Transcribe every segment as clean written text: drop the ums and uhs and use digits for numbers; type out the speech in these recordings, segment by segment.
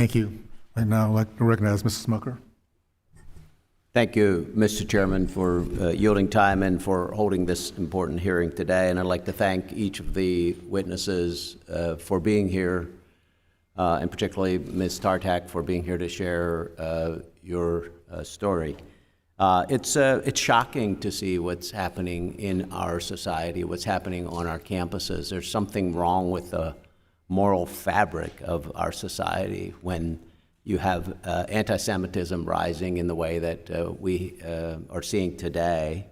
Thank you. And now I'd like to recognize Mrs. Smucker. Thank you, Mr. Chairman, for yielding time and for holding this important hearing today. And I'd like to thank each of the witnesses for being here, and particularly Ms. Tartak for being here to share your story. It's shocking to see what's happening in our society, what's happening on our campuses. There's something wrong with the moral fabric of our society when you have anti-Semitism rising in the way that we are seeing today.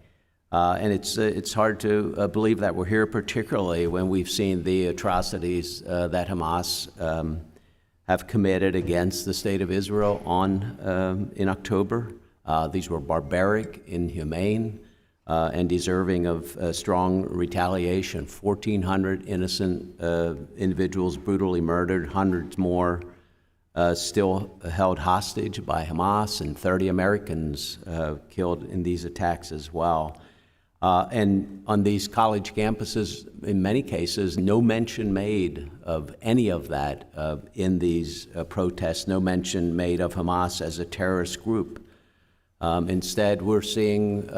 And it's hard to believe that we're here, particularly when we've seen the atrocities that Hamas have committed against the state of Israel in October. These were barbaric, inhumane, and deserving of strong retaliation. 1,400 innocent individuals brutally murdered, hundreds more still held hostage by Hamas, and 30 Americans killed in these attacks as well. And on these college campuses, in many cases, no mention made of any of that in these protests, no mention made of Hamas as a terrorist group. Instead, we're seeing,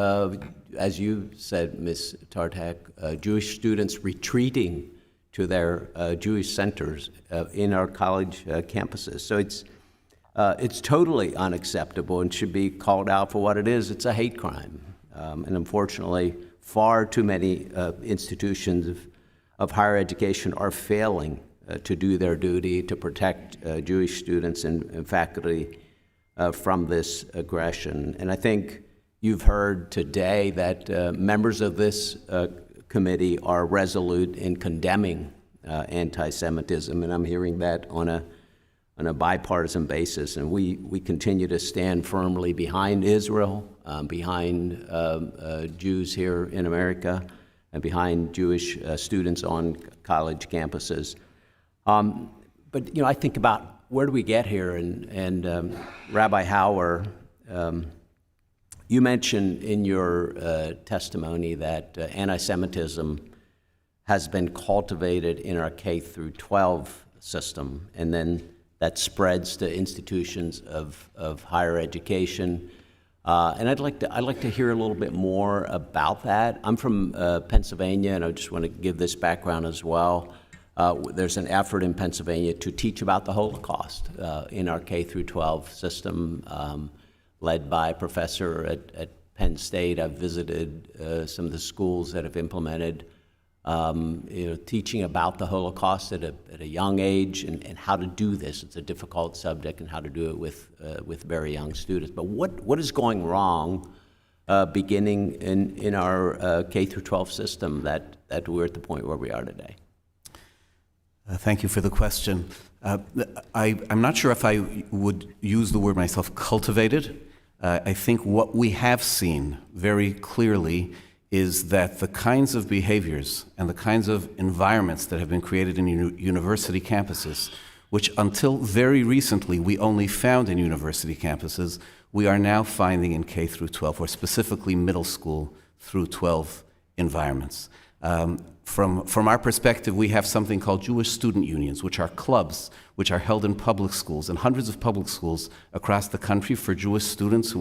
as you said, Ms. Tartak, Jewish students retreating to their Jewish centers in our college campuses. So it's totally unacceptable and should be called out for what it is. It's a hate crime. And unfortunately, far too many institutions of higher education are failing to do their duty to protect Jewish students and faculty from this aggression. And I think you've heard today that members of this committee are resolute in condemning anti-Semitism, and I'm hearing that on a bipartisan basis. And we continue to stand firmly behind Israel, behind Jews here in America, and behind Jewish students on college campuses. But I think about where do we get here? And Rabbi Hauer, you mentioned in your testimony that anti-Semitism has been cultivated in our K through 12 system, and then that spreads to institutions of higher education. And I'd like to hear a little bit more about that. I'm from Pennsylvania, and I just want to give this background as well. There's an effort in Pennsylvania to teach about the Holocaust in our K through 12 system, led by a professor at Penn State. I've visited some of the schools that have implemented teaching about the Holocaust at a young age and how to do this. It's a difficult subject, and how to do it with very young students. But what is going wrong beginning in our K through 12 system that we're at the point where we are today? Thank you for the question. I'm not sure if I would use the word myself, cultivated. I think what we have seen very clearly is that the kinds of behaviors and the kinds of environments that have been created in university campuses, which until very recently we only found in university campuses, we are now finding in K through 12, or specifically middle school through 12 environments. From our perspective, we have something called Jewish student unions, which are clubs which are held in public schools, and hundreds of public schools across the country for Jewish students who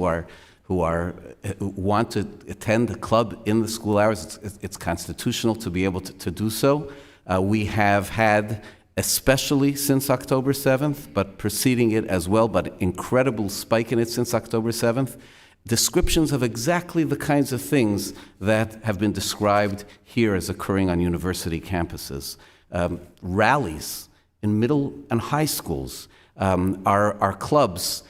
want to attend a club in the school hours. It's constitutional to be able to do so. We have had, especially since October 7th, but preceding it as well, but incredible spike in it since October 7th, descriptions of exactly the kinds of things that have been described here as occurring on university campuses. Rallies in middle and high schools, our clubs,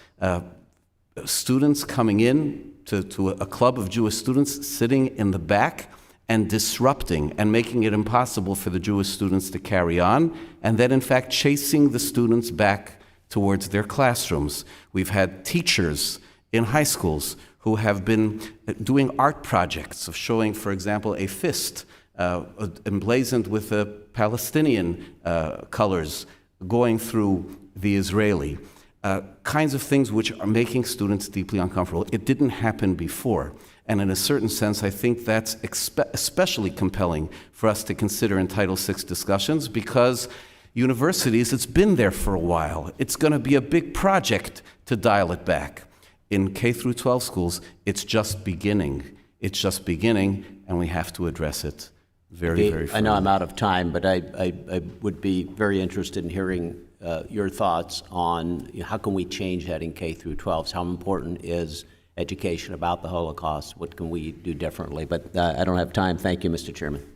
students coming in to a club of Jewish students, sitting in the back and disrupting and making it impossible for the Jewish students to carry on, and then in fact chasing the students back towards their classrooms. We've had teachers in high schools who have been doing art projects of showing, for example, a fist emblazoned with the Palestinian colors going through the Israeli. Kinds of things which are making students deeply uncomfortable. It didn't happen before. And in a certain sense, I think that's especially compelling for us to consider in Title VI discussions, because Universities, it's been there for a while. It's going to be a big project to dial it back. In K through 12 schools, it's just beginning. It's just beginning, and we have to address it very, very I know I'm firmly. out of time, but I would be very interested in hearing your thoughts on how can we change that in K through 12s? How important is education about the Holocaust? What can we do differently? But I don't have time. Thank you, Mr. Chairman.